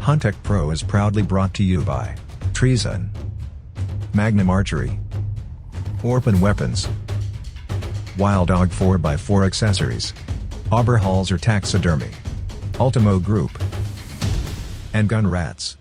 Huntech Pro is proudly brought to you by Treezyn, Magnum Archery, Orphan Weapons, Wild Dog 4x4 Accessories, Auberhalzer Taxidermy, Ultimo Group, and Gun Rats.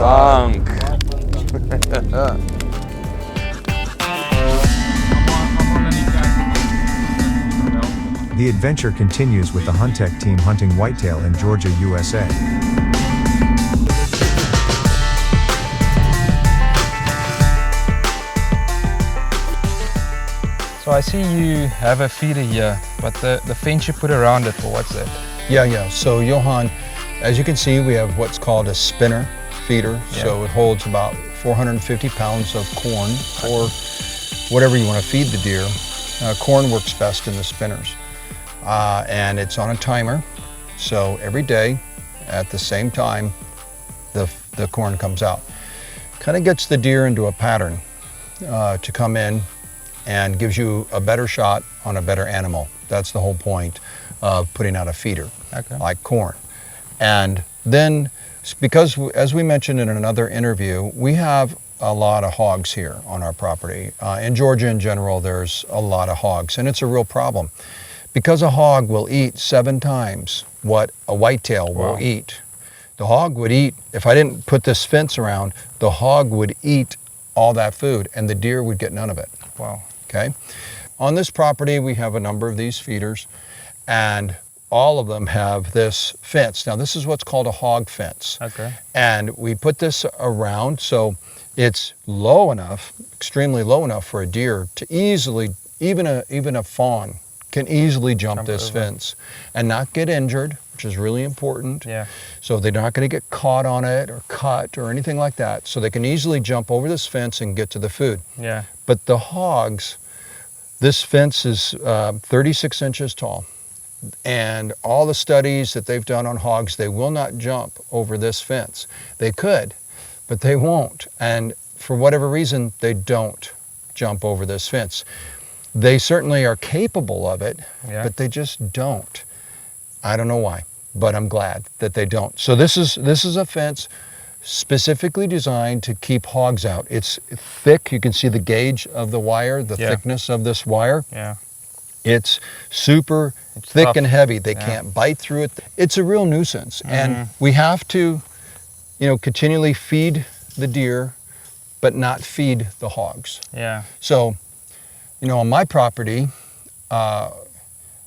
Dank. The adventure continues with the Huntech team hunting whitetail in Georgia, USA. So I see you have a feeder here, but the fence you put around it, for what's that? Yeah. So Johan, as you can see, we have what's called a spinner feeder. Yeah. So it holds about 450 pounds of corn or whatever you want to feed the deer. Corn works best in the spinners. And it's on a timer. So every day at the same time, the corn comes out. Kind of gets the deer into a pattern to come in and gives you a better shot on a better animal. That's the whole point of putting out a feeder, like corn. And then, because as we mentioned in another interview, we have a lot of hogs here on our property. In Georgia in general, there's a lot of hogs, and it's a real problem. Because a hog will eat 7 times what a whitetail will eat. The hog would eat, if I didn't put this fence around, the hog would eat all that food and the deer would get none of it. Wow. Okay. On this property, we have a number of these feeders, and all of them have this fence. Now, this is what's called a hog fence. Okay. And we put this around so it's low enough, extremely low enough for a deer to easily, even a fawn can easily jump this fence and not get injured, which is really important. Yeah. So they're not going to get caught on it or cut or anything like that. So they can easily jump over this fence and get to the food. Yeah. But the hogs, this fence is 36 inches tall. And all the studies that they've done on hogs, they will not jump over this fence. They could, but they won't. And for whatever reason, they don't jump over this fence. They certainly are capable of it, but they just don't. I don't know why, but I'm glad that they don't. So this is a fence specifically designed to keep hogs out. It's thick. You can see the gauge of the wire, the thickness of this wire. Yeah. It's super thick and heavy. They can't bite through it. It's a real nuisance. And we have to, continually feed the deer, but not feed the hogs. Yeah. So, on my property,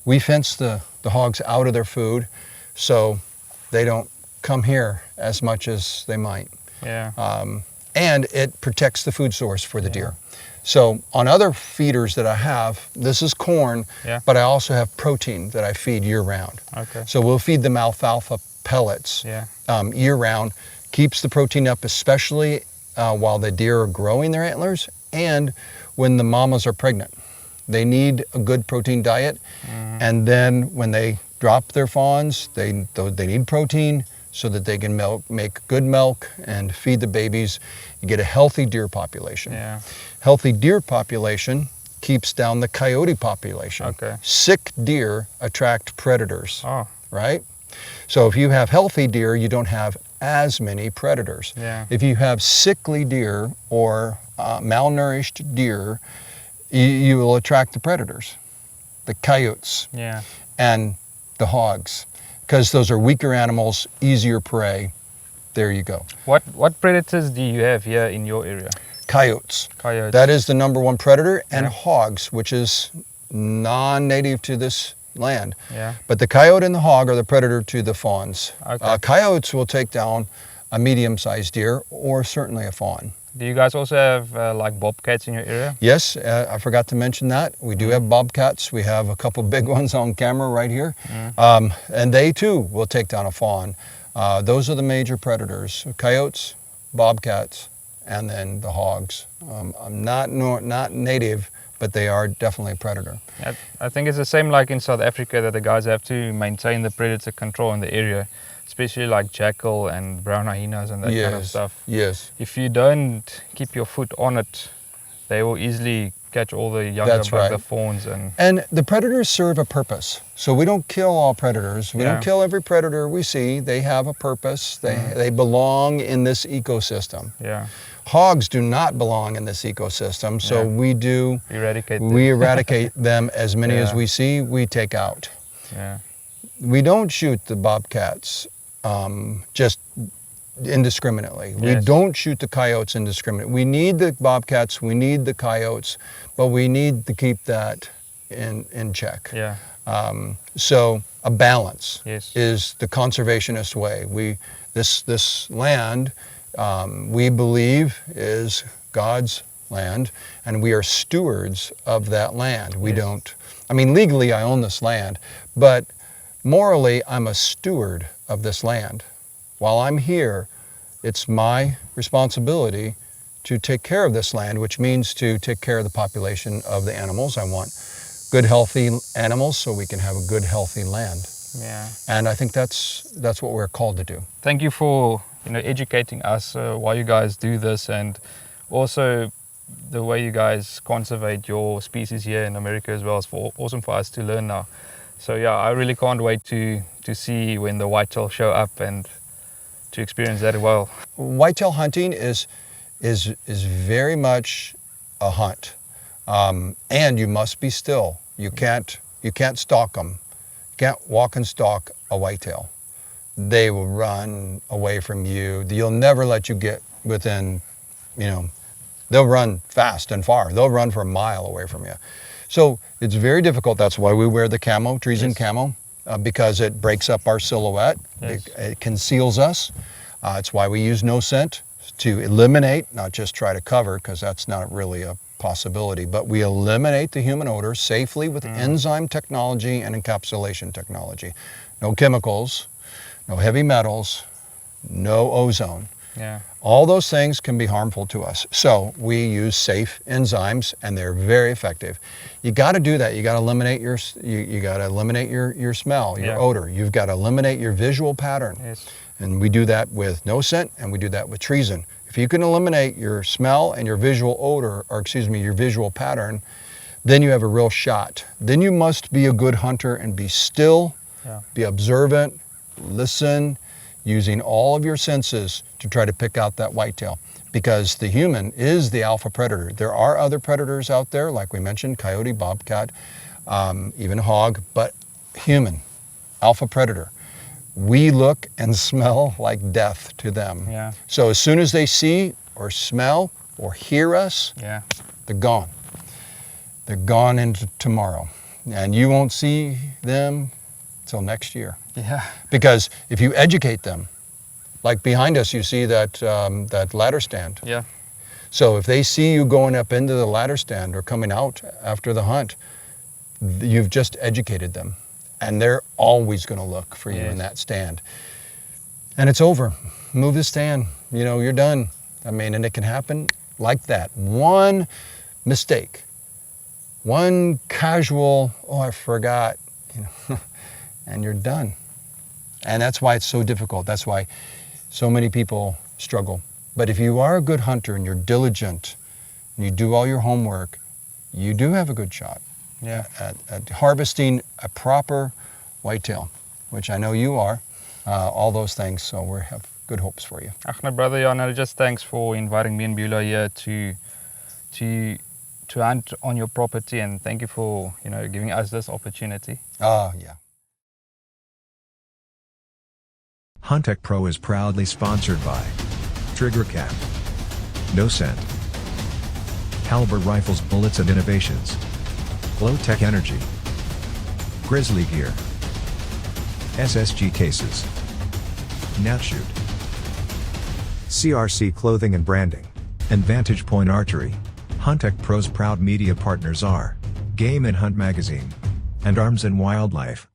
we fence the hogs out of their food so they don't come here as much as they might. Yeah. And it protects the food source for the deer. So on other feeders that I have, this is corn, but I also have protein that I feed year round. Okay. So we'll feed them alfalfa pellets year round. Keeps the protein up, especially while the deer are growing their antlers and when the mamas are pregnant. They need a good protein diet. And then when they drop their fawns, they need protein so that they can make good milk and feed the babies. You get a healthy deer population. Yeah. Healthy deer population keeps down the coyote population. Okay. Sick deer attract predators, right? So if you have healthy deer, you don't have as many predators. Yeah. If you have sickly deer or malnourished deer, you will attract the predators, the coyotes, and the hogs, because those are weaker animals, easier prey. There you go. What predators do you have here in your area? Coyotes. Coyotes. That is the #1 predator, and hogs, which is non-native to this land. Yeah. But the coyote and the hog are the predator to the fawns. Okay. Coyotes will take down a medium-sized deer or certainly a fawn. Do you guys also have like bobcats in your area? Yes, I forgot to mention that. We do have bobcats. We have a couple big ones on camera right here. And they too will take down a fawn. Those are the major predators: coyotes, bobcats, and then the hogs. I'm not native, but they are definitely a predator. I think it's the same like in South Africa, that the guys have to maintain the predator control in the area, especially like jackal and brown hyenas and that kind of stuff. Yes. If you don't keep your foot on it, they will easily catch all the younger the fawns. And the predators serve a purpose. So we don't kill all predators. We don't kill every predator we see. They have a purpose. They belong in this ecosystem. Yeah. Hogs do not belong in this ecosystem, so we do eradicate them. As many as we see, we take out. Yeah. We don't shoot the bobcats just indiscriminately. We don't shoot the coyotes indiscriminately. We need the bobcats, we need the coyotes, but we need to keep that in check. Yeah. So a balance Yes. is the conservationist way. This land, we believe, is God's land, and we are stewards of that land. We don't, I mean, legally I own this land, but morally I'm a steward of this land. While I'm here, it's my responsibility to take care of this land, which means to take care of the population of the animals. I want good, healthy animals so we can have a good, healthy land. Yeah. And I think that's what we're called to do. Thank you for educating us why you guys do this, and also the way you guys conservate your species here in America as well. It's awesome for us to learn now. So yeah, I really can't wait to see when the whitetail show up and to experience that as well. Whitetail hunting is very much a hunt, and you must be still. You can't stalk them. You can't walk and stalk a whitetail. They will run away from you. They'll never let you get within, they'll run fast and far. They'll run for a mile away from you. So it's very difficult. That's why we wear the camo, Treezyn camo, because it breaks up our silhouette. It conceals us. It's why we use no scent to eliminate, not just try to cover, because that's not really a possibility, but we eliminate the human odor safely with enzyme technology and encapsulation technology. No chemicals, no heavy metals, no ozone. Yeah. All those things can be harmful to us. So we use safe enzymes, and they're very effective. You got to do that. You got to eliminate your your smell, your odor. You've got to eliminate your visual pattern. Yes. And we do that with no scent, and we do that with Treezyn. If you can eliminate your smell and your visual odor, or excuse me, your visual pattern, then you have a real shot. Then you must be a good hunter and be still, be observant, listen, using all of your senses to try to pick out that whitetail, because the human is the alpha predator. There are other predators out there, like we mentioned, coyote, bobcat, even hog, but human, alpha predator. We look and smell like death to them. Yeah. So as soon as they see or smell or hear us, they're gone. They're gone into tomorrow. And you won't see them till next year. Yeah. Because if you educate them, like behind us you see that, that ladder stand. Yeah. So if they see you going up into the ladder stand or coming out after the hunt, you've just educated them. And they're always going to look for you in that stand. And it's over. Move the stand. You're done. I mean, and it can happen like that. One mistake, one casual, oh, I forgot, and you're done. And that's why it's so difficult. That's why so many people struggle. But if you are a good hunter and you're diligent and you do all your homework, you do have a good shot. At harvesting a proper whitetail, which I know you are, all those things, so we have good hopes for you. My brother Johan, just thanks for inviting me and Beulah here to hunt on your property, and thank you for giving us this opportunity. Yeah. Huntech Pro is proudly sponsored by Trigger Cap, No Scent, Caliber Rifles, Bullets and Innovations, Low Tech Energy, Grizzly Gear, SSG Cases, Natshoot, CRC Clothing and Branding, and Vantage Point Archery. Huntech Pro's proud media partners are Game and Hunt Magazine and Arms and Wildlife.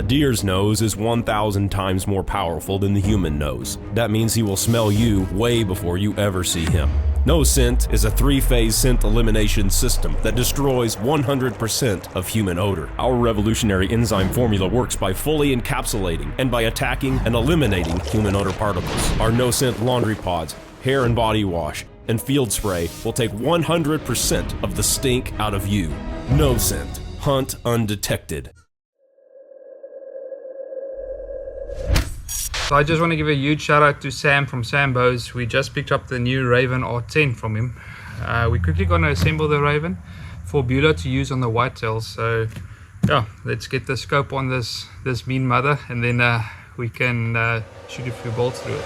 A deer's nose is 1,000 times more powerful than the human nose. That means he will smell you way before you ever see him. Nose scent is a 3-phase scent elimination system that destroys 100% of human odor. Our revolutionary enzyme formula works by fully encapsulating and by attacking and eliminating human odor particles. Our no scent laundry pods, hair and body wash, and field spray will take 100% of the stink out of you. No scent. Hunt undetected. So I just want to give a huge shout out to Sam from Sam Bows. We just picked up the new Raven R10 from him. We're quickly going to assemble the Raven for Beulah to use on the whitetails. So yeah, let's get the scope on this mean mother, and then we can shoot a few bolts through it.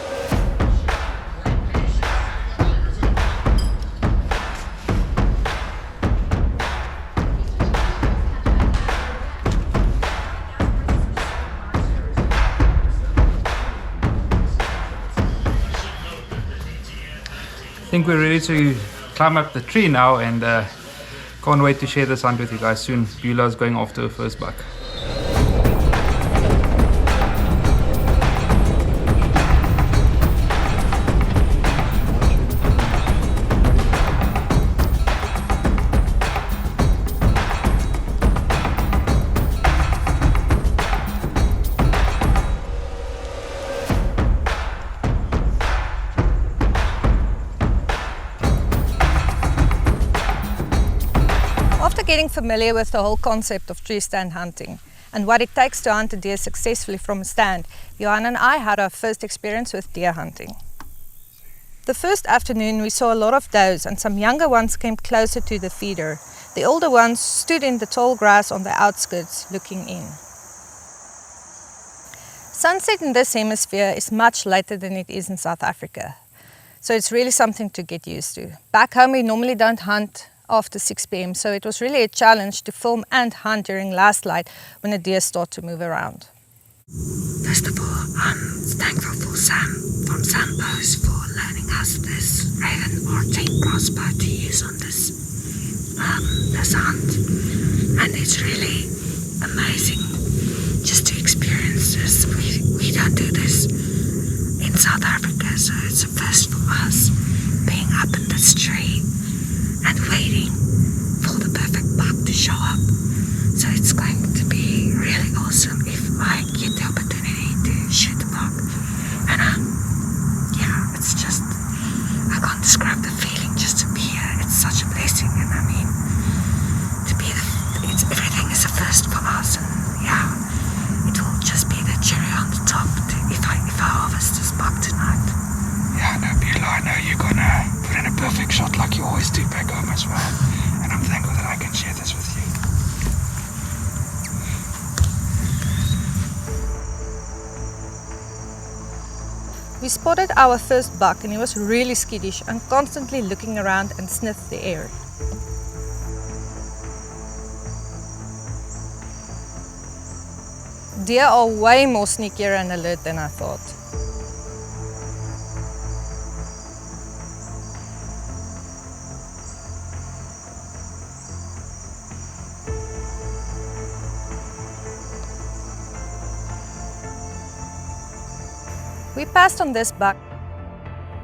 I think we're ready to climb up the tree now, and can't wait to share this hunt with you guys soon. Beulah's going after her first buck. Getting familiar with the whole concept of tree stand hunting and what it takes to hunt a deer successfully from a stand, Johan and I had our first experience with deer hunting. The first afternoon we saw a lot of does, and some younger ones came closer to the feeder. The older ones stood in the tall grass on the outskirts looking in. Sunset in this hemisphere is much later than it is in South Africa, so it's really something to get used to. Back home we normally don't hunt after 6 p.m. so it was really a challenge to film and hunt during last light when the deer start to move around. First of all, I'm thankful for Sam from Sam Bows for loaning us this Raven R10 crossbow to use on this hunt, and it's really amazing just to experience this. We don't do this in South Africa, so it's a first for us, being up in this tree and waiting for the perfect buck to show up. So it's going to be really awesome if I get the opportunity to shoot a buck. And yeah, it's just, I can't describe the feeling just to be here. It's such a blessing, and I mean, to be everything is a first for us, and yeah, it will just be the cherry on the top if I harvest this buck tonight. Yeah, no, Beulah, I know you're gonna put in a perfect shot like you always do back home as well, and I'm thankful that I can share this with you. We spotted our first buck, and he was really skittish and constantly looking around and sniffed the air. Deer are way more sneakier and alert than I thought. We passed on this buck.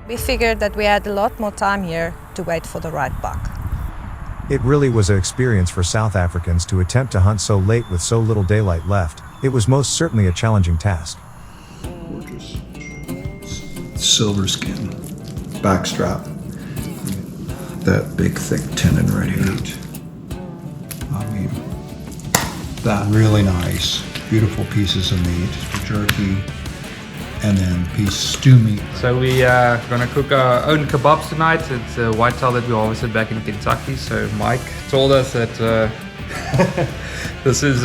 We figured that we had a lot more time here to wait for the right buck. It really was an experience for South Africans to attempt to hunt so late with so little daylight left. It was most certainly a challenging task. Gorgeous. Silver skin, backstrap, that big thick tendon right here. I mean, that really nice, beautiful pieces of meat, jerky, and then stew meat. So we are gonna cook our own kebabs tonight. It's a whitetail that we harvested back in Kentucky. So Mike told us that this is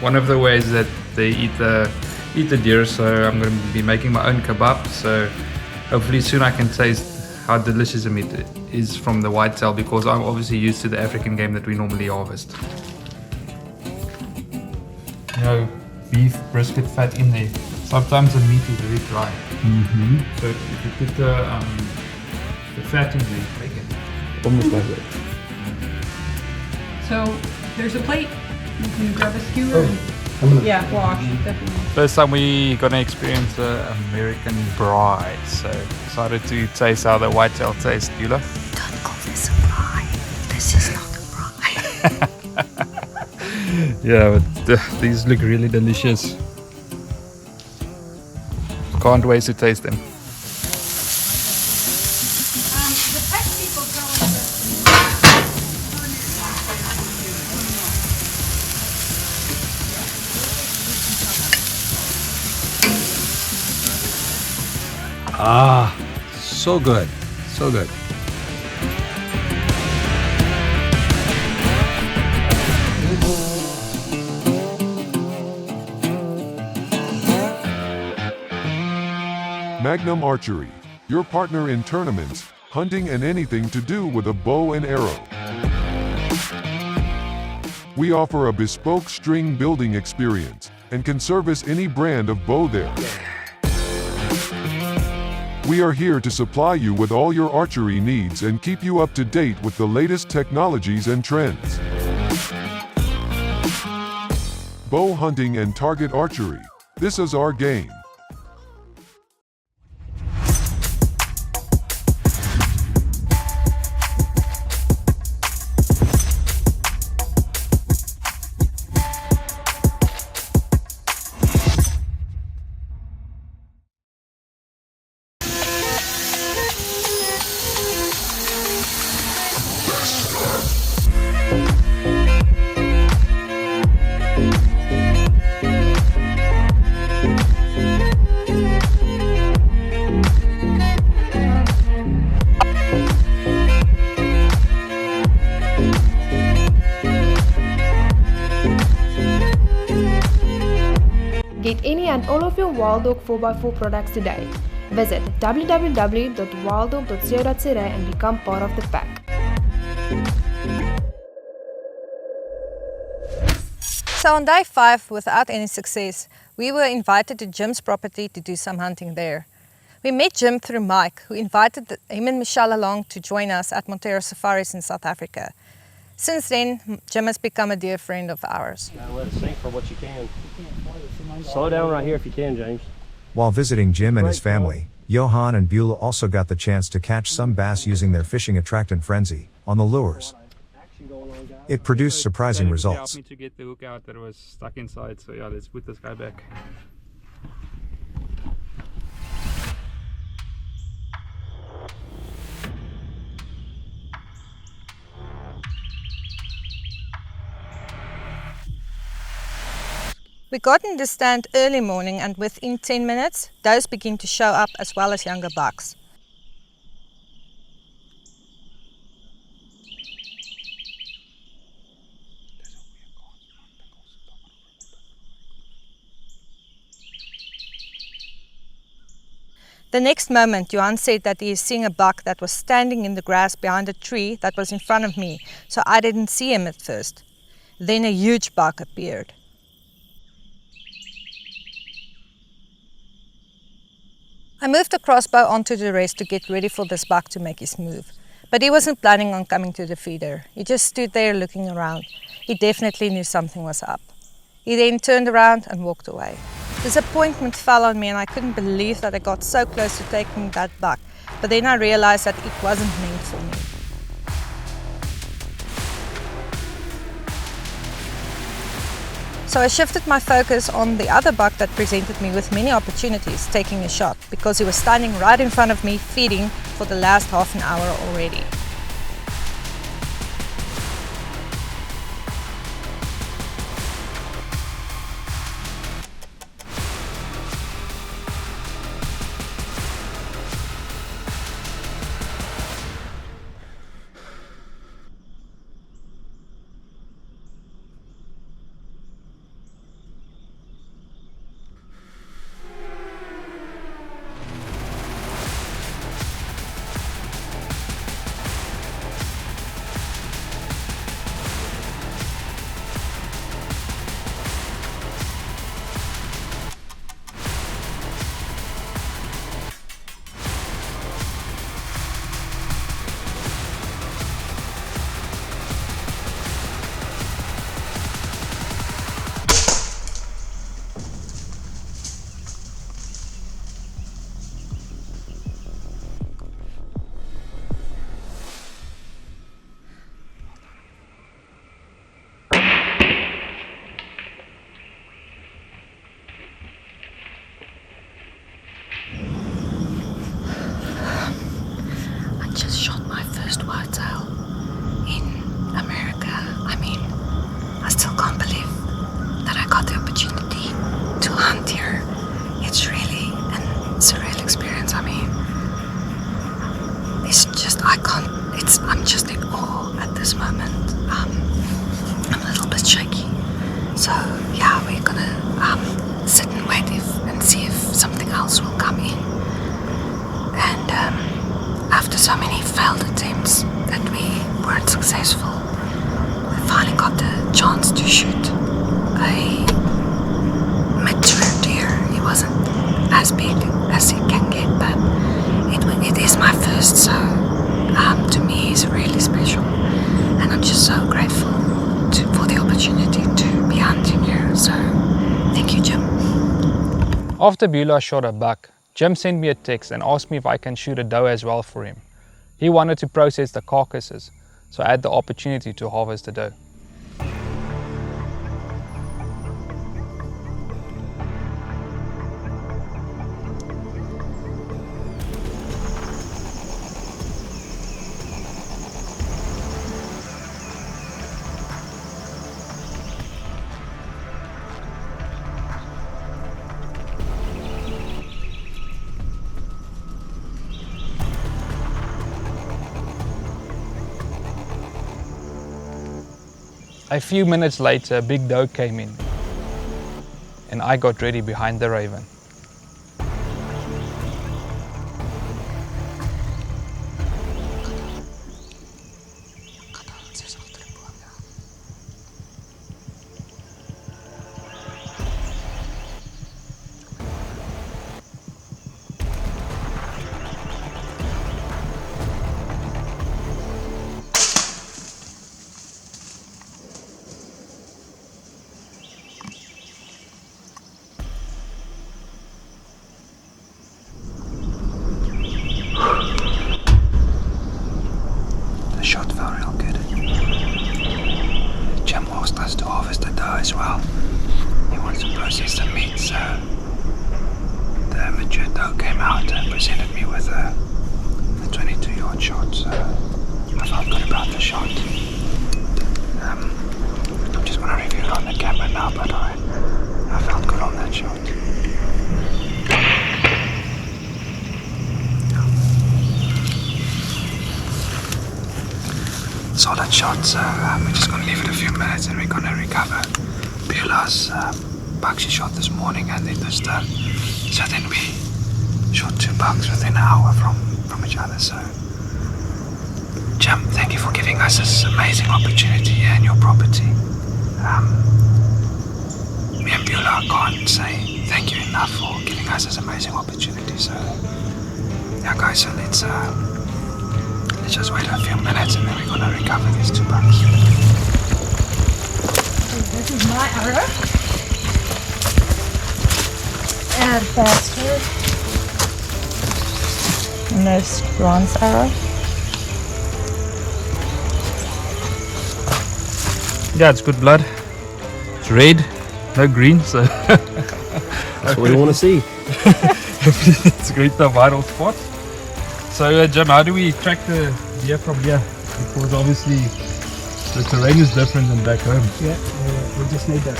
one of the ways that they eat the deer. So I'm gonna be making my own kebab. So hopefully soon I can taste how delicious the meat is from the whitetail, because I'm obviously used to the African game that we normally harvest. Beef brisket fat in there. Sometimes the meat is very dry. Mm-hmm. So if you put the fat in there, bacon. Almost like that. So there's a plate. You can grab a skewer. Yeah, wash, definitely. First time we gonna experience the American braai, so decided to taste how the whitetail tastes. Beulah? Don't call this a braai. This is not a braai. Yeah, but these look really delicious. Can't wait to taste them. Ah, so good, so good. Magnum Archery, your partner in tournaments, hunting and anything to do with a bow and arrow. We offer a bespoke string building experience and can service any brand of bow there. We are here to supply you with all your archery needs and keep you up to date with the latest technologies and trends. Bow hunting and target archery, this is our game. Get any and all of your Wild Dog 4x4 products today. Visit www.wilddog.co.za and become part of the pack. So on day 5, without any success, we were invited to Jim's property to do some hunting there. We met Jim through Mike, who invited him and Michelle along to join us at Montero Safaris in South Africa. Since then, Jim has become a dear friend of ours. Gotta let it sink for what you can. Slow down right here if you can, James. While visiting Jim and his family, Johan and Beulah also got the chance to catch some bass using their fishing attractant Frenzy on the lures. It produced surprising results. Helped me to get the hook out that was stuck inside, so yeah, let's put this guy back. We got in the stand early morning, and within 10 minutes, does begin to show up as well as younger bucks. The next moment, Johan said that he is seeing a buck that was standing in the grass behind a tree that was in front of me, so I didn't see him at first. Then a huge buck appeared. I moved the crossbow onto the rest to get ready for this buck to make his move. But he wasn't planning on coming to the feeder. He just stood there looking around. He definitely knew something was up. He then turned around and walked away. Disappointment fell on me, and I couldn't believe that I got so close to taking that buck. But then I realized that it wasn't meant for me. So I shifted my focus on the other buck that presented me with many opportunities taking a shot, because he was standing right in front of me feeding for the last half an hour already. whitetail in America. I mean, I still can't believe that I got the opportunity to hunt here. It's really a surreal experience. I mean, it's just, I'm just in awe at this moment. I'm a little bit shaky. So yeah, we're gonna sit and wait and see if something else will come in. And after so many failed attempts that we weren't successful, we finally got the chance to shoot a mature deer. He wasn't as big as it can get, but it is my first, so to me it's really special, and I'm just so grateful for the opportunity to be hunting here. So thank you, Jim. After Beulah shot a buck, Jim sent me a text and asked me if I can shoot a doe as well for him. He wanted to process the carcasses, so I had the opportunity to harvest the doe. A few minutes later, a big doe came in, and I got ready behind the raven. The shot felt real good. Jim asked us to harvest the doe as well. He wants to process the meat, so the mature doe came out and presented me with a 22-yard shot, so I felt good about the shot. I'm just going to review it on the camera now, but I felt good on that shot. Solid shot, so we're just going to leave it a few minutes and we're going to recover Beulah's buck she shot this morning and then this doe. So then we shot 2 bucks within an hour from each other. So Jim, thank you for giving us this amazing opportunity here in your property. Me and Beulah can't say thank you enough for giving us this amazing opportunity. So yeah guys, so let's just wait a few minutes and then we're going to recover these 2 bucks. This is my arrow. Add faster. And there's Ron's arrow. Yeah, it's good blood. It's red, no green, so That's what we want to see. it's great, the vital spot. So Jim, how do we track the deer from here? Because obviously the terrain is different than back home. Yeah, we just need to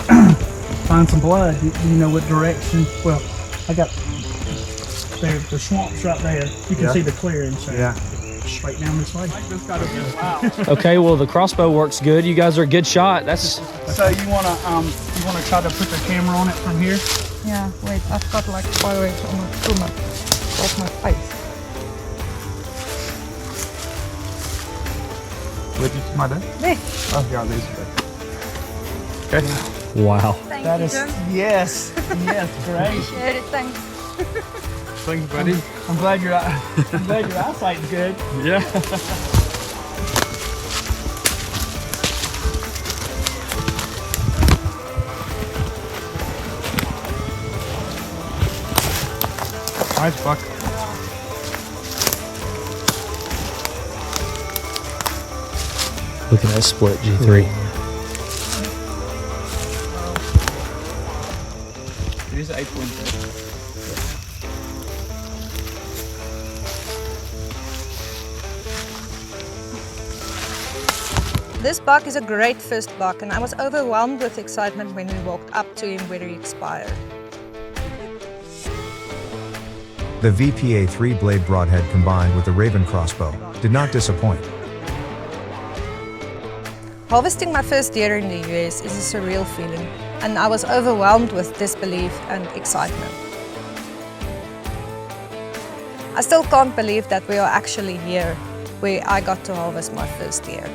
find some blood. You know what direction? Well, I got the swamp's right there. You can see the clearing. So straight down this way. Okay, well the crossbow works good. You guys are a good shot. That's So you wanna try to put the camera on it from here? Yeah, wait, I've got like foliage on my tumor, off my face. Where did you see my dad? There. Oh yeah, there's it. Okay. wow. Thank That you, is Jim. yes, great. Appreciate it, thanks. Thanks, buddy. I'm glad your eyesight's good. Yeah. Nice buck. Look at that split G3. It is 8.8. This buck is a great first buck, and I was overwhelmed with excitement when we walked up to him where he expired. The VPA 3-blade broadhead combined with the Raven crossbow did not disappoint. Harvesting my first deer in the US is a surreal feeling, and I was overwhelmed with disbelief and excitement. I still can't believe that we are actually here, where I got to harvest my first deer.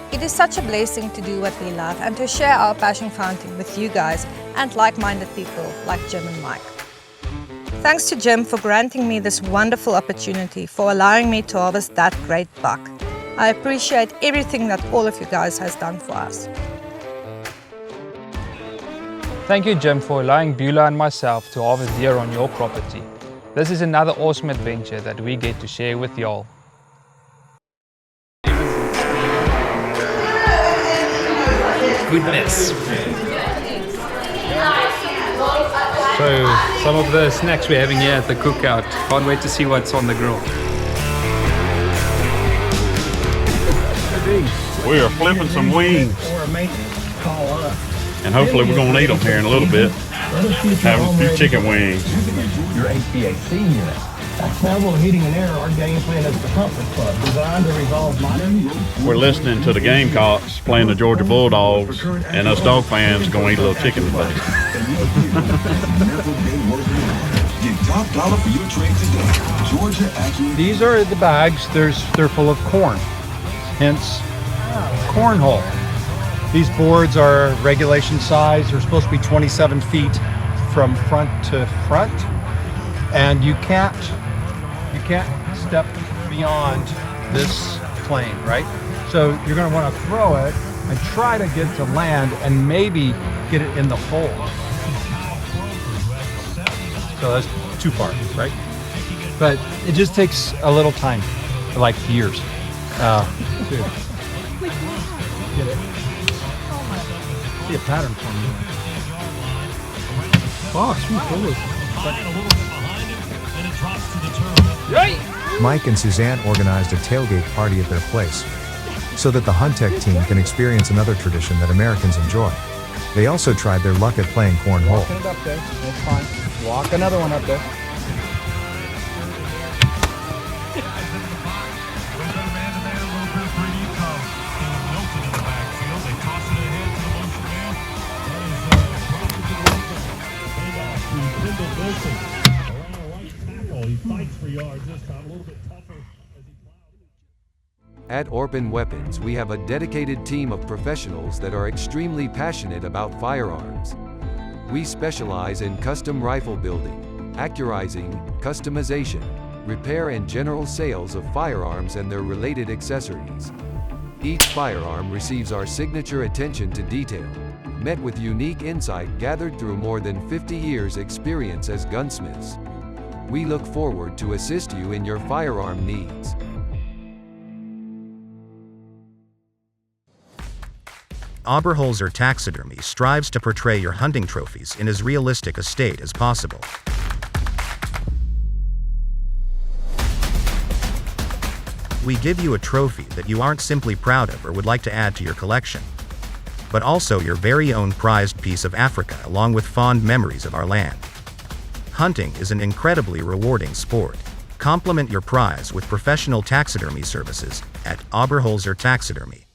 It is such a blessing to do what we love and to share our passion for hunting with you guys and like-minded people like Jim and Mike. Thanks to Jim for granting me this wonderful opportunity, for allowing me to harvest that great buck. I appreciate everything that all of you guys has done for us. Thank you, Jim, for allowing Beulah and myself to harvest deer on your property. This is another awesome adventure that we get to share with y'all. Goodness. So, some of the snacks we're having here at the cookout. Can't wait to see what's on the grill. We are flipping some wings. And hopefully we're going to eat them here in a little bit. Having a few chicken wings. Your HVAC unit. At Level Heating and Air, our game plan is the Comfort Club, designed to resolve minor. We're listening to the Gamecocks playing the Georgia Bulldogs, and us dog fans are going to eat a little chicken today. These are the bags. They're full of corn, hence cornhole. These boards are regulation size. They're supposed to be 27 feet from front to front, and you can't step beyond this plane, right? So you're going to want to throw it and try to get to land and maybe get it in the hole. So that's too far, right? But it just takes a little time, like years. To get it. See a pattern forming. Oh, sweet bullets. Mike and Suzanne organized a tailgate party at their place, so that the Huntech team can experience another tradition that Americans enjoy. They also tried their luck at playing cornhole. Walking it up there, that's fine. Walk another one up there. At Orphan Weapons, we have a dedicated team of professionals that are extremely passionate about firearms. We specialize in custom rifle building, accurizing, customization, repair and general sales of firearms and their related accessories. Each firearm receives our signature attention to detail, met with unique insight gathered through more than 50 years' experience as gunsmiths. We look forward to assist you in your firearm needs. Oberholzer Taxidermy strives to portray your hunting trophies in as realistic a state as possible. We give you a trophy that you aren't simply proud of or would like to add to your collection, but also your very own prized piece of Africa along with fond memories of our land. Hunting is an incredibly rewarding sport. Complement your prize with professional taxidermy services at Oberholzer Taxidermy.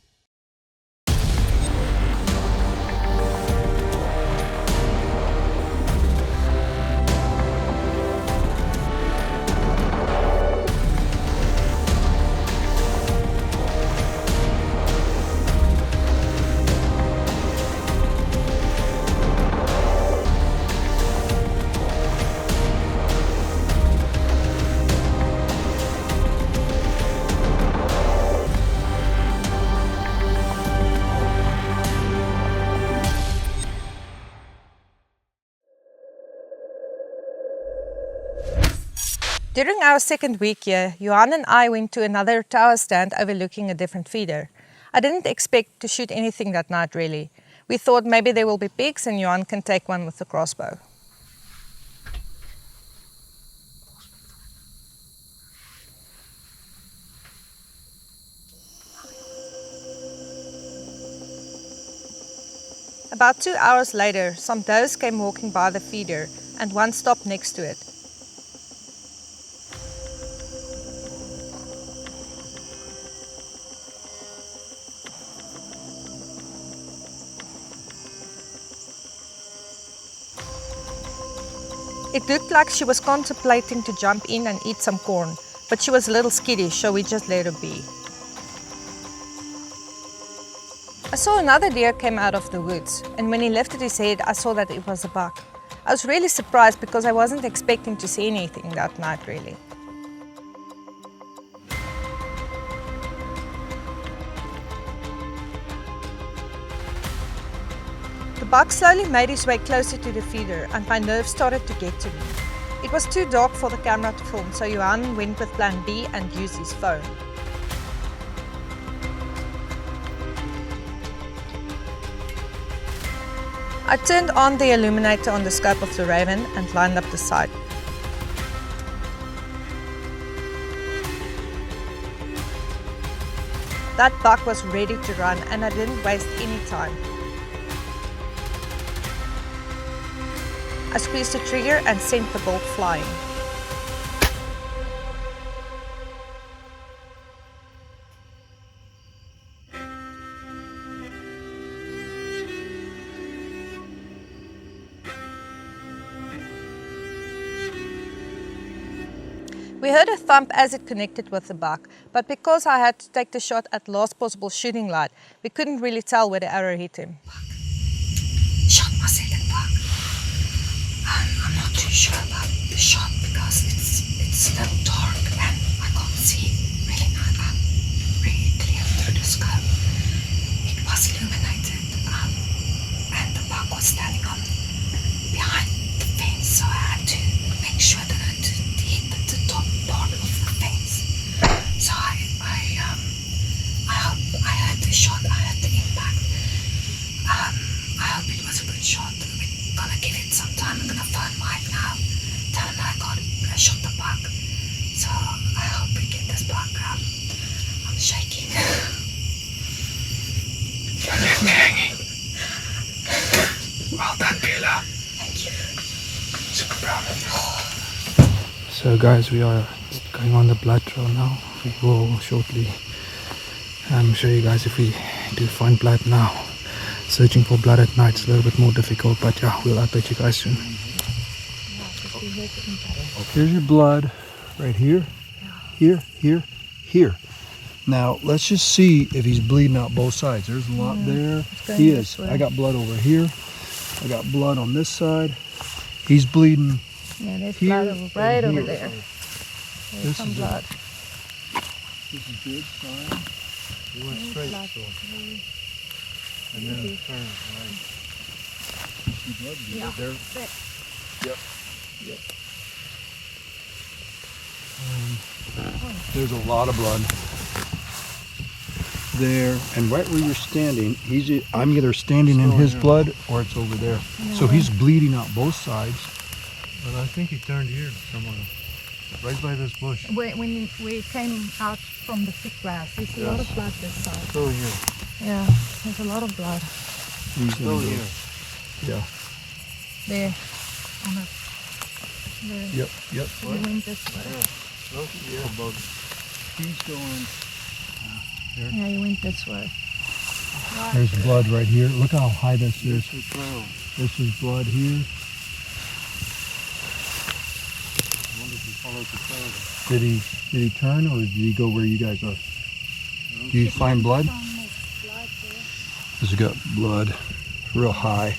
During our second week here, Johan and I went to another tower stand overlooking a different feeder. I didn't expect to shoot anything that night really. We thought maybe there will be pigs and Johan can take one with the crossbow. About 2 hours later, some does came walking by the feeder and one stopped next to it. It looked like she was contemplating to jump in and eat some corn, but she was a little skittish, so we just let her be. I saw another deer came out of the woods, and when he lifted his head, I saw that it was a buck. I was really surprised because I wasn't expecting to see anything that night, really. The buck slowly made his way closer to the feeder and my nerves started to get to me. It was too dark for the camera to film, so Johan went with plan B and used his phone. I turned on the illuminator on the scope of the Raven and lined up the sight. That buck was ready to run and I didn't waste any time. I squeezed the trigger and sent the bolt flying. We heard a thump as it connected with the buck, but because I had to take the shot at last possible shooting light, we couldn't really tell where the arrow hit him. Shot my second buck. I'm not too sure about the shot because it's a little dark and I can't see really clear through the scope. It was illuminated and the buck was standing on behind the fence, so I had to make sure that I didn't hit the top part of the fence. So I heard the shot, I heard the impact. I hope it was a good shot. We're gonna give it some time. I'm gonna phone Mike now, tell him that I shot the buck. So I hope we get this buck. I'm shaking. You're left me hanging. Well done, Beulah. Thank you. Super proud of you. So guys, we are going on the blood trail now. We will shortly show you guys if we do find blood now. Searching for blood at night is a little bit more difficult, but yeah, we'll update you guys soon. Here's your blood right here, here. Now let's just see if he's bleeding out both sides. There's a lot there. He is. I got blood over here. I got blood on this side. He's bleeding. Yeah, there's here blood right over there. There's This some is blood. This is good sign. He went straight, so. And then it turned, right? See blood there? Yep. There's a lot of blood there, and right where you're standing, I'm either standing in his blood or it's over there. So he's bleeding out both sides. But I think he turned here somewhere, right by this bush. When we came out from the thick grass, there's a lot of blood this side. Still here. Yeah, there's a lot of blood. He's Still here. Yeah. There. On the, there. Yep. He went this way. He's going. Yeah, he went this way. There's blood right here. Look how high this is. That's the trail. This is blood here. I wonder if he followed the trail. Did he turn or did he go where you guys are? Do you find blood? He's got blood real high.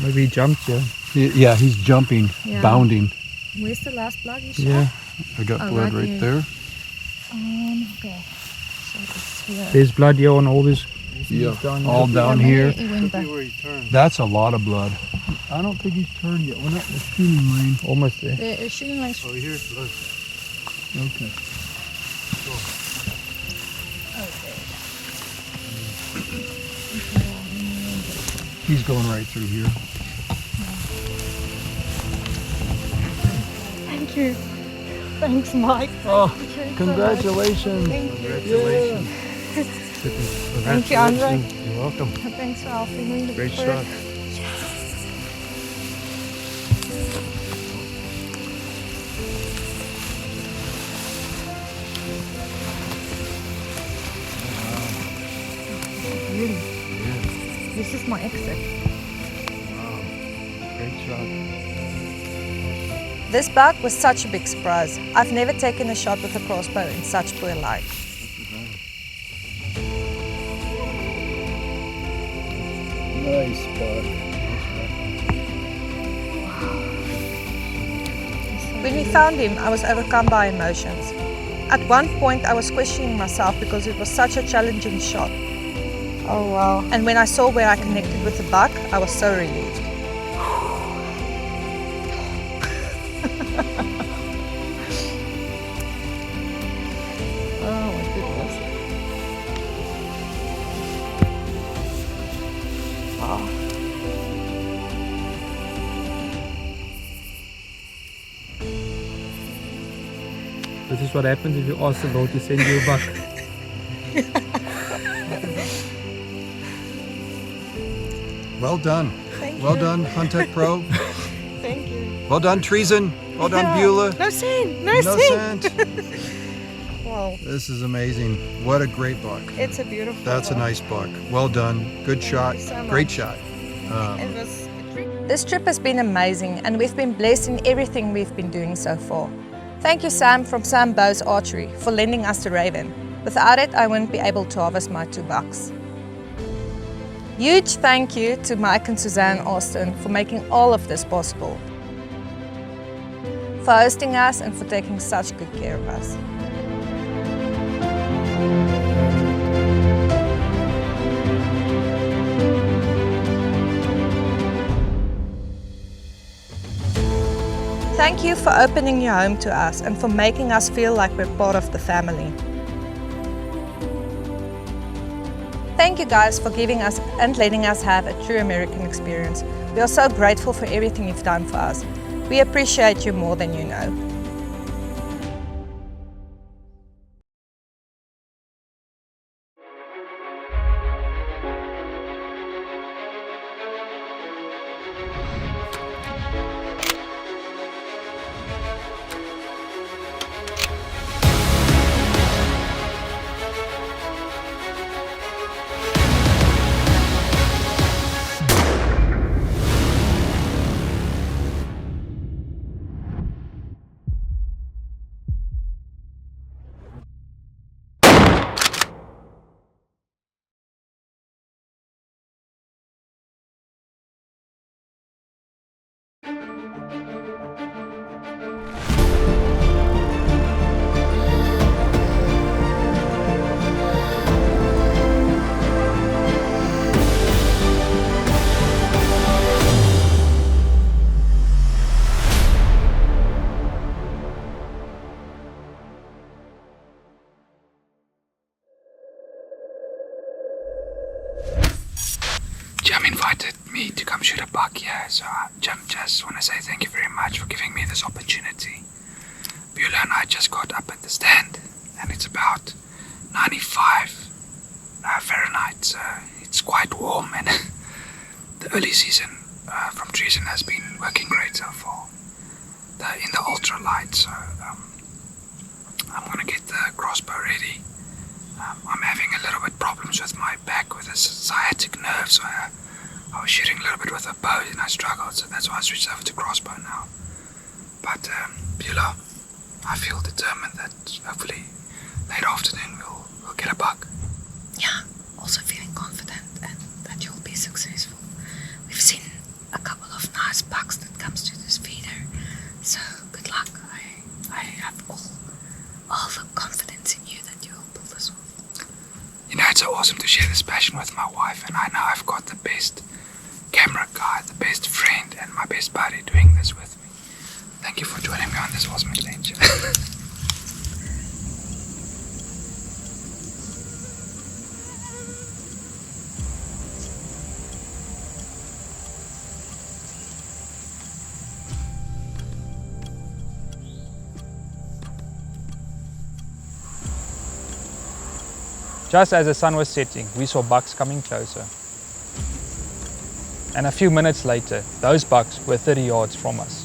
Maybe he jumped, yeah. Yeah, he's jumping, bounding. Where's the last blood you saw? Yeah, I got blood right here. there. Okay. So it's here. There's blood here on all this. Yeah, all down here. He went back. Where he turned. That's a lot of blood. I don't think he's turned yet. We're not in the shooting lane. Almost there. The shooting lane. Oh, here's blood. Okay. He's going right through here. Thank you. Thanks, Mike. Oh, congratulations. Thank you. Congratulations. Thank you, Andre. You're welcome. Thanks for helping me. Great shot. Really? This is my exit. Wow. Great shot. This buck was such a big surprise. I've never taken a shot with a crossbow in such poor light. Nice buck. When we found him, I was overcome by emotions. At one point, I was questioning myself because it was such a challenging shot. Oh wow. And when I saw where I connected with the buck, I was so relieved. Oh my goodness. Wow. This is what happens if you ask the Lord to send you a buck. Well done. Thank Well you. done, Huntech Pro. Thank you. Well done, Treezyn. Well done, Beulah. No scent, no No scent. scent. Wow, This is amazing. What a great buck. it's a beautiful That's a one. nice buck. Well done. Good shot. you so Great much. shot. It was This trip has been amazing and we've been blessed in everything we've been doing so far. Thank you, Sam from Sam Bow's Archery, for lending us the Raven. Without it, I wouldn't be able to harvest my 2 bucks. Huge thank you to Mike and Suzanne Austin for making all of this possible, for hosting us and for taking such good care of us. Thank you for opening your home to us and for making us feel like we're part of the family. Thank you guys for giving us and letting us have a true American experience. We are so grateful for everything you've done for us. We appreciate you more than you know. Jim invited me to come shoot a buck here, so Jim, just want to say thank you very much for giving me this opportunity. Beulah and I just got up at the stand, and it's about 95 Fahrenheit, so it's quite warm, and the early season from Treezyn has been working great so far. In the ultralight, so I'm gonna get the crossbow ready. I'm having a little bit problems with my back with a sciatic nerve, so I was shooting a little bit with a bow and I struggled, so that's why I switched over to crossbow now. But Beulah, I feel determined that hopefully late afternoon we'll get a buck. Yeah, also feeling confident and that you'll be successful. We've seen a couple of nice bucks that comes to this feeder, so good luck. I have all the confidence in you that you'll pull this off. You know, it's so awesome to share this passion with my wife, and I know I've got the best camera guy, the best friend, and my best buddy doing this with me. Thank you for joining me on this awesome adventure. Just as the sun was setting, we saw bucks coming closer. And a few minutes later, those bucks were 30 yards from us.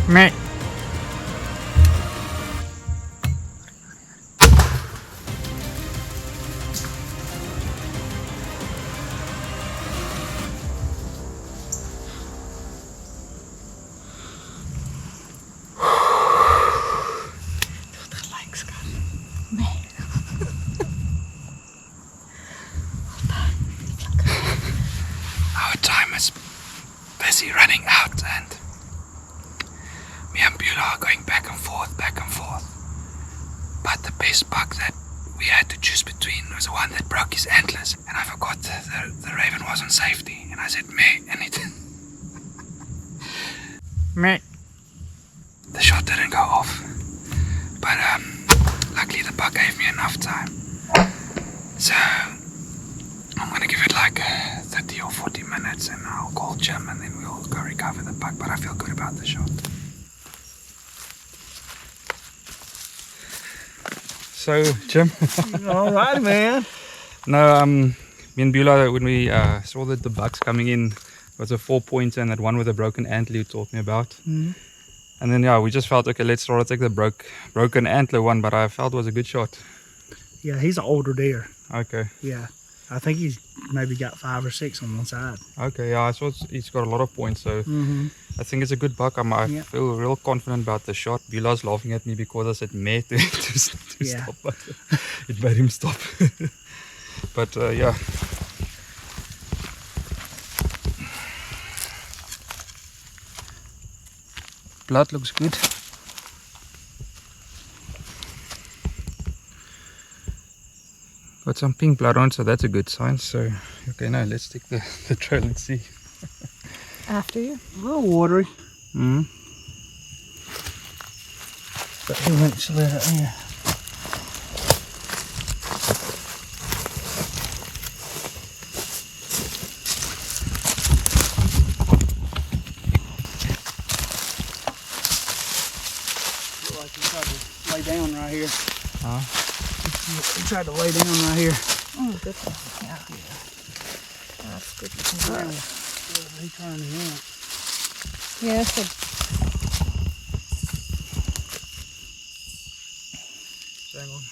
Meh. Our time is busy running out, and me and Beulah are going back and forth, back and forth. But the best buck that we had to choose between was the one that broke his antlers, and I forgot the raven was on safety, and I said meh, and it meh. The shot didn't go off, but luckily the buck gave me enough time. So I'm gonna give it like 30 or 40 minutes, and I'll call Jim, and then we'll go recover the buck. But I feel good about the shot. So, Jim. All right, man. No, me and Beulah, when we saw that the bucks coming in, was a 4-pointer and that one with a broken antler you told me about. Mm-hmm. And then, yeah, we just felt, okay, let's try to take the broken antler one, but I felt it was a good shot. Yeah, he's an older deer. Okay. Yeah, I think he's maybe got 5 or 6 on one side. Okay, yeah, I saw he's got a lot of points, so I think it's a good buck. I feel real confident about the shot. Beulah's laughing at me because I said meh to stop, but it made him stop. But yeah. Blood looks good. Got some pink blood on, so that's a good sign. So, okay, now let's take the trail and see. After you. A little watery. Mm. But he went slid up here. Look like he tried to lay down right here. Huh? He tried to lay down right here. Oh, good. Yeah. That's good. He turned around. Yeah, that's good. Same one.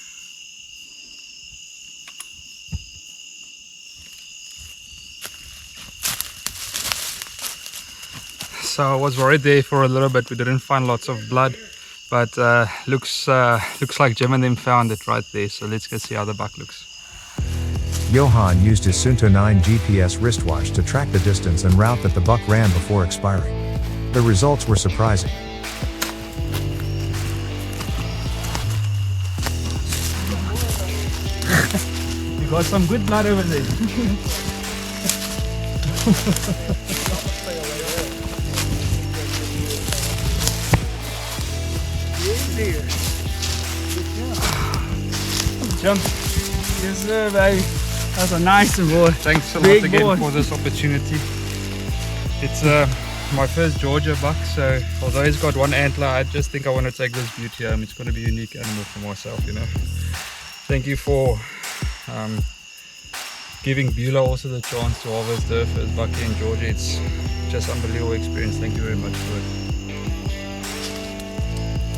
So I was worried there for a little bit. We didn't find lots of blood, but looks like Jim and them found it right there. So let's go see how the buck looks. Johan used his Sunto 9 GPS wristwatch to track the distance and route that the buck ran before expiring. The results were surprising. You got some good blood over there. Jim. Yes, sir, baby. That's a nice one, boy. Thanks a lot Big again boy. for this opportunity. It's my first Georgia buck, so although he's got one antler, I just think I want to take this beauty home. It's going to be a unique animal for myself, you know. Thank you for giving Beulah also the chance to harvest their first buck here in Georgia. It's just unbelievable experience. Thank you very much for it.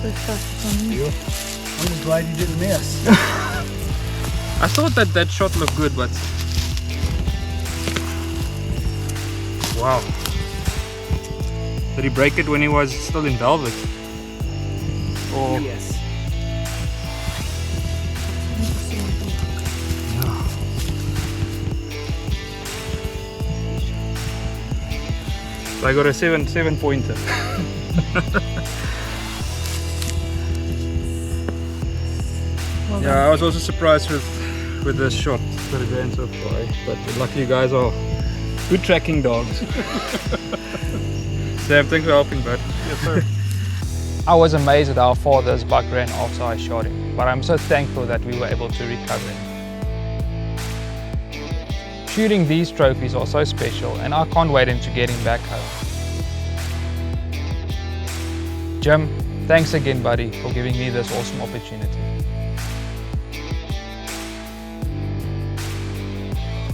I'm just glad you didn't miss. I thought that shot looked good, but wow. Did he break it when he was still in velvet? Or Yes. So I got a seven pointer. Yeah, I was also surprised with this shot that it ran so far, but lucky you guys are good tracking dogs. Sam, thanks for helping, bud. Yes, sir. I was amazed at how far this buck ran after I shot him, but I'm so thankful that we were able to recover him. Shooting these trophies are so special, and I can't wait to get him back home. Jim, thanks again, buddy, for giving me this awesome opportunity.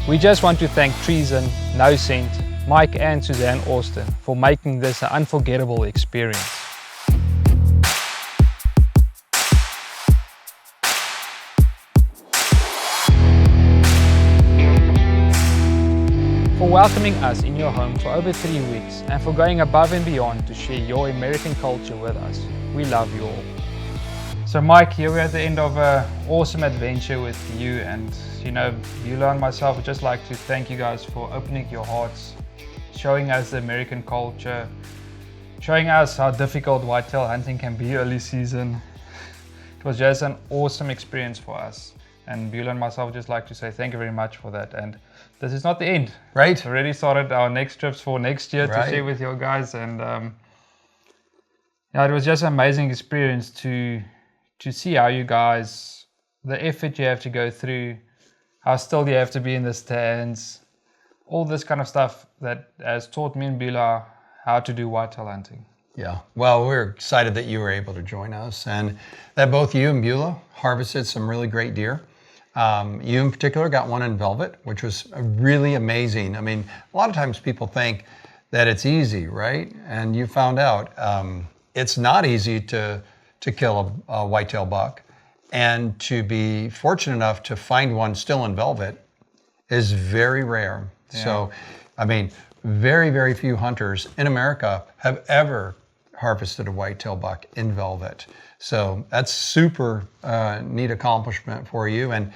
We just want to thank Treezyn, No Scent, Mike and Suzanne Austin for making this an unforgettable experience. For welcoming us in your home for over 3 weeks and for going above and beyond to share your American culture with us. We love you all. So Mike, here we're at the end of an awesome adventure with you, and you know, Beulah and myself would just like to thank you guys for opening your hearts, showing us the American culture, showing us how difficult whitetail hunting can be early season. It was just an awesome experience for us, and Beulah and myself would just like to say thank you very much for that. And this is not the end. Right. We've already started our next trips for next year Right. to share with you guys, and yeah, it was just an amazing experience to see how you guys, the effort you have to go through, how still you have to be in the stands, all this kind of stuff that has taught me and Beulah how to do whitetail hunting. Yeah, well, we're excited that you were able to join us and that both you and Beulah harvested some really great deer. You in particular got one in velvet, which was really amazing. I mean, a lot of times people think that it's easy, right? And you found out it's not easy to kill a whitetail buck, and to be fortunate enough to find one still in velvet is very rare. Yeah. So, I mean, very, very few hunters in America have ever harvested a whitetail buck in velvet. So that's super neat accomplishment for you. And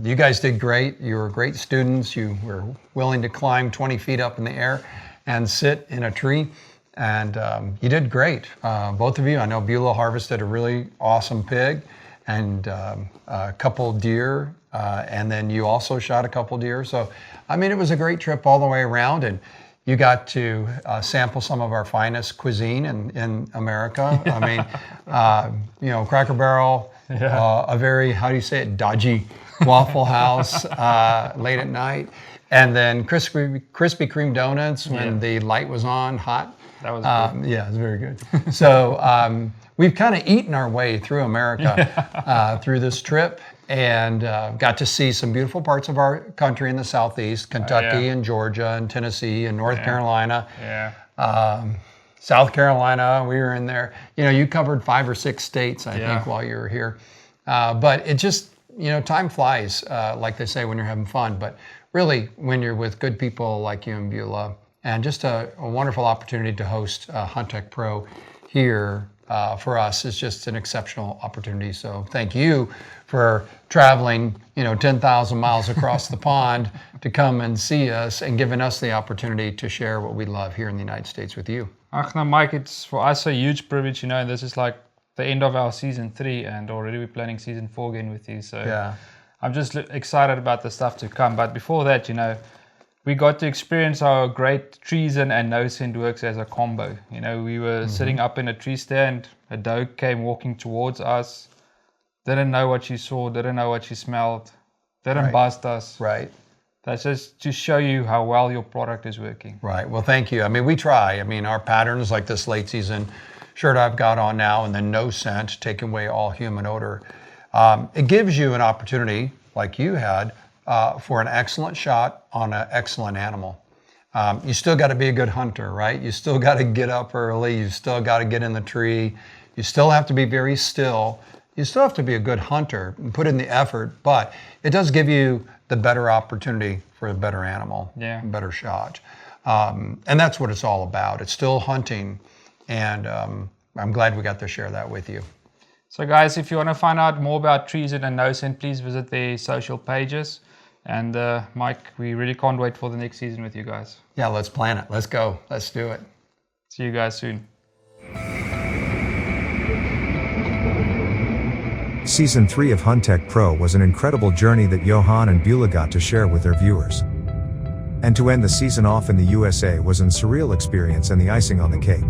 you guys did great. You were great students. You were willing to climb 20 feet up in the air and sit in a tree. And you did great, both of you. I know Beulah harvested a really awesome pig and a couple deer, and then you also shot a couple deer. So, I mean, it was a great trip all the way around, and you got to sample some of our finest cuisine in America. Yeah. I mean, you know, Cracker Barrel, yeah. A very, how do you say it, dodgy Waffle House late at night, and then Krispy Kreme donuts when the light was on, hot. That was good. Yeah, it was very good. So we've kind of eaten our way through America through this trip, and got to see some beautiful parts of our country in the Southeast, Kentucky and Georgia and Tennessee and North Carolina. Yeah. South Carolina, we were in there. You know, you covered 5 or 6 states, I think, while you were here. But it just, you know, time flies, like they say, when you're having fun. But really, when you're with good people like you and Beulah, and just a wonderful opportunity to host Huntech Pro here for us is just an exceptional opportunity. So thank you for traveling, you know, 10,000 miles across the pond to come and see us and giving us the opportunity to share what we love here in the United States with you. Now, Mike, it's for us a huge privilege. You know, this is like the end of our season 3, and already we're planning season 4 again with you. So yeah, I'm just excited about the stuff to come. But before that, you know, we got to experience how great Treezyn and No Scent works as a combo. You know, we were sitting up in a tree stand, a doe came walking towards us, didn't know what she saw, didn't know what she smelled, didn't bust us. Right. That's just to show you how well your product is working. Right. Well, thank you. I mean, we try. I mean, our patterns like this late season shirt I've got on now, and then no scent, taking away all human odor. It gives you an opportunity, like you had, for an excellent shot on an excellent animal. You still got to be a good hunter, right? You still got to get up early. You still got to get in the tree. You still have to be very still. You still have to be a good hunter and put in the effort, but it does give you the better opportunity for a better animal, a better shot. And that's what it's all about. It's still hunting, and I'm glad we got to share that with you. So guys, if you want to find out more about Treezyn and No Scent, please visit their social pages. And Mike, we really can't wait for the next season with you guys. Yeah, let's plan it. Let's go. Let's do it. See you guys soon. Season 3 of Huntech Pro was an incredible journey that Johan and Beulah got to share with their viewers. And to end the season off in the USA was an surreal experience and the icing on the cake.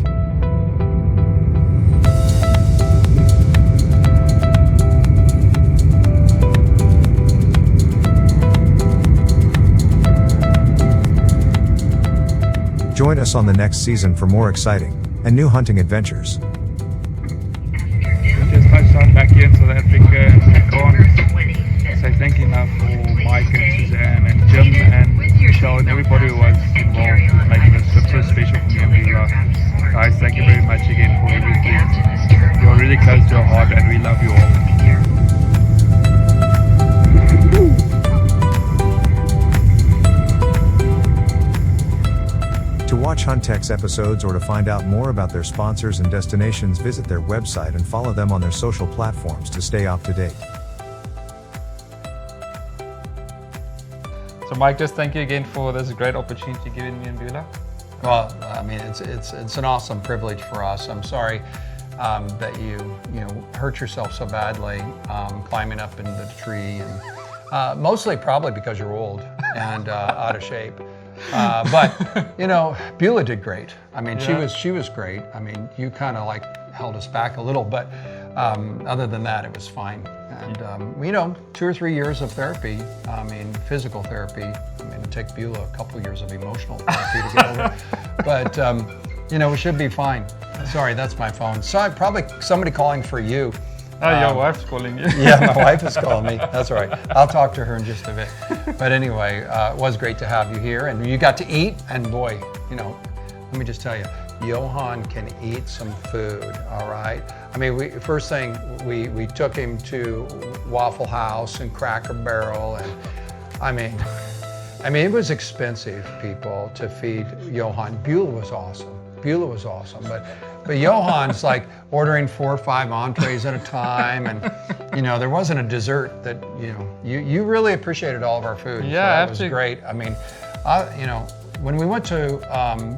Join us on the next season for more exciting and new hunting adventures. We just touched on back here in South Africa and Johan. Say thank you now for Mike and Suzanne and Jim and Michelle and everybody who was involved in making this trip so special for me and Beulah. Guys, thank you very much again for everything. You're really close to our heart and we love you all. To watch Huntech's episodes or to find out more about their sponsors and destinations, visit their website and follow them on their social platforms to stay up to date. So Mike, just thank you again for this great opportunity given me and Beulah. Well, I mean, it's an awesome privilege for us. I'm sorry that you hurt yourself so badly climbing up into the tree, and mostly probably because you're old and out of shape. But Beulah did great. I mean, she was great. I mean, you kind of like held us back a little, but other than that, it was fine. And 2 or 3 years of therapy. I mean, physical therapy. I mean, it took Beulah a couple years of emotional therapy to get over. But we should be fine. Sorry, that's my phone. Sorry, probably somebody calling for you. Oh, your wife's calling you. Yeah, my wife is calling me. That's all right. I'll talk to her in just a bit. But anyway, it was great to have you here, and you got to eat. And boy, let me just tell you, Johan can eat some food. All right. I mean, first thing we took him to Waffle House and Cracker Barrel, and I mean, it was expensive, people, to feed Johan. Beulah was awesome, but Johan's like ordering 4 or 5 entrees at a time, and there wasn't a dessert that you really appreciated all of our food. Yeah, so it was great. I mean, when we went to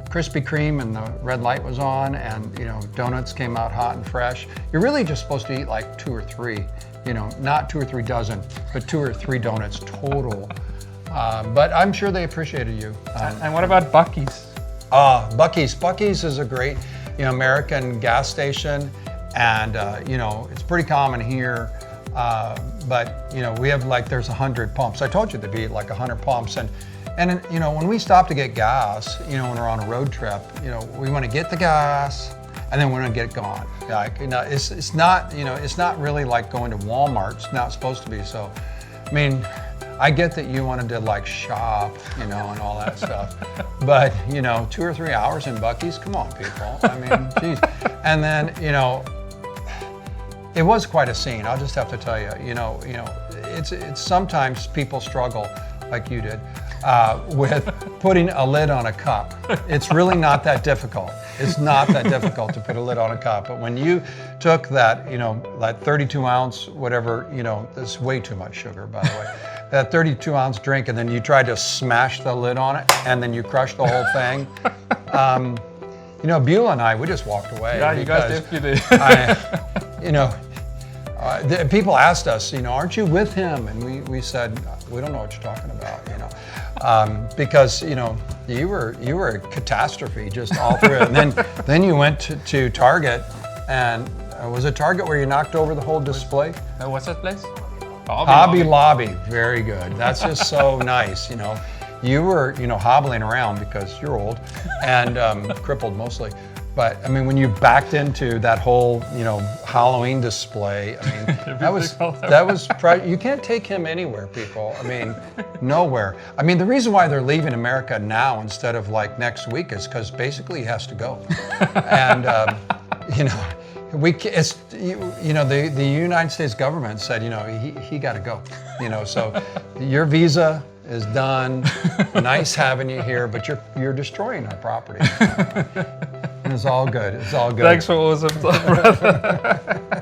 Krispy Kreme and the red light was on, and donuts came out hot and fresh, you're really just supposed to eat like 2 or 3. Not 2 or 3 dozen, but 2 or 3 donuts total. But I'm sure they appreciated you. And what about Buc-ee's? Buc-ee's is a great American gas station, and it's pretty common here, but we have there's 100 pumps. I told you there'd be like 100 pumps, and when we stop to get gas, when we're on a road trip, we want to get the gas and then we want to get it gone. It's not really like going to Walmart. It's not supposed to be. So I mean, I get that you wanted to shop, and all that stuff, but 2 or 3 hours in Buc-ee's, come on, people. I mean, geez. And then it was quite a scene. I'll just have to tell you, it's sometimes people struggle like you did with putting a lid on a cup. It's really not that difficult. It's not that difficult to put a lid on a cup. But when you took that, that 32 ounce, whatever, that's way too much sugar, by the way. That 32 ounce drink, and then you tried to smash the lid on it, and then you crushed the whole thing. Beulah and I, we just walked away. Yeah, you guys definitely did. People asked us, aren't you with him? And we said, we don't know what you're talking about, because you were a catastrophe just all through it. And then you went to Target, and was it Target where you knocked over the whole display? What's that place? Hobby Lobby, very good. That's just so nice, you know. You were, you know, hobbling around because you're old and crippled mostly. But I mean, when you backed into that whole, you know, Halloween display, I mean, you can't take him anywhere, people. I mean, nowhere. I mean, the reason why they're leaving America now instead of like next week is because basically he has to go. And, you know, the United States government said, you know, he got to go, you know, so your visa is done. Nice having you here, but you're destroying our property. And it's all good. It's all good. Thanks for awesome stuff, brother.